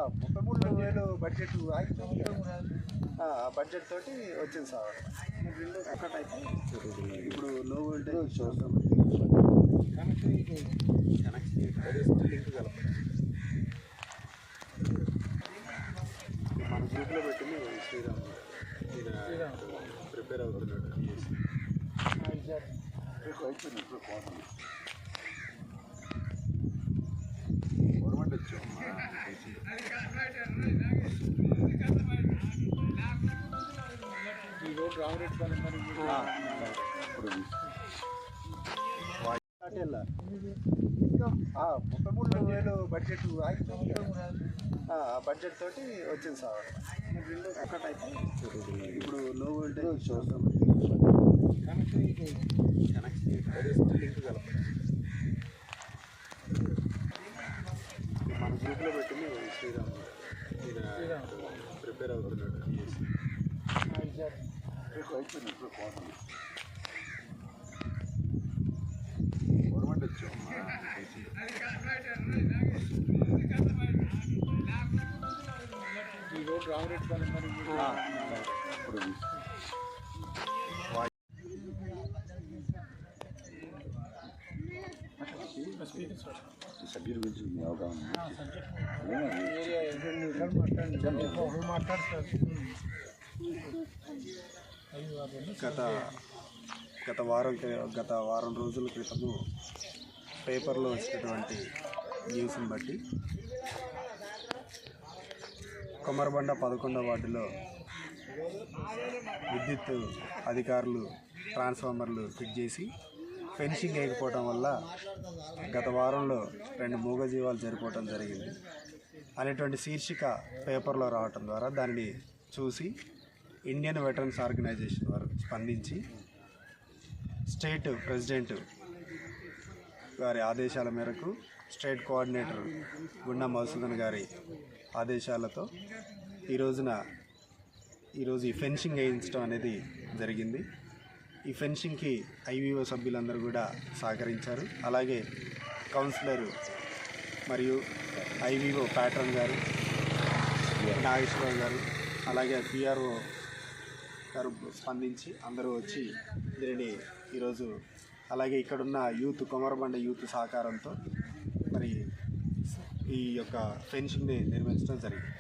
33,000 budget ఆగిపోయింది. Budget తోటి వచ్చింది సార్. ఒకటైతే ఇప్పుడు లో వోల్టేజ్ చూద్దాం. మన గ్రూప్లో పెట్టింది శ్రీరామ్ ప్రిపేర్ అవుతున్నాడు. గవర్నమెంట్ వచ్చామా ఈ రోడ్ రామరెడ్డి పల్లి మరి 33,000 బడ్జెట్ ఆగిపోయింది. బడ్జెట్ తోటి వచ్చింది సార్. ఒకటైతే ఇప్పుడు లో వోల్టేజ్ చూద్దాం. మన గ్రూప్లో పెట్టింది శ్రీరామ్ ప్రిపేర్ అవుతున్నాడు. గవర్నమెంట్ వచ్చామా ఈ రోడ్ రామరెడ్డి పల్లి మరి సబ్జెక్ట్ గురించి అవగాహన గత వారం రోజుల క్రితము పేపర్లో వచ్చినటువంటి న్యూస్ని బట్టి కొమరబండ 11వ వార్డులో విద్యుత్ అధికారులు ట్రాన్స్ఫార్మర్లు ఫిట్ చేసి ఫెన్సింగ్ వేయకపోవడం వల్ల గత వారంలో 2 మూగజీవాలు చనిపోవడం జరిగింది అనేటువంటి శీర్షిక పేపర్లో రావటం ద్వారా దానిని చూసి ఇండియన్ వెటరన్స్ ఆర్గనైజేషన్ వారు స్పందించి స్టేట్ ప్రెసిడెంట్ గారి ఆదేశాల మేరకు స్టేట్ కోఆర్డినేటర్ గుండా మధుసూదన్ గారి ఆదేశాలతో ఈరోజు ఈ ఫెన్సింగ్ వేయించడం అనేది జరిగింది. ఈ ఫెన్సింగ్కి ఐవీఓ సభ్యులందరూ కూడా సహకరించారు. అలాగే కౌన్సిలరు మరియు ఐవీఓ ప్యాట్రన్ గారు, నాగేశ్వరరావు గారు, అలాగే పిఆర్ఓ గారు స్పందించి అందరూ వచ్చి దీనిని ఈరోజు అలాగే ఇక్కడున్న యూత్ కొమరబండ యూత్ సహకారంతో మరి ఈ యొక్క ఫెన్సింగ్ని నిర్మించడం జరిగింది.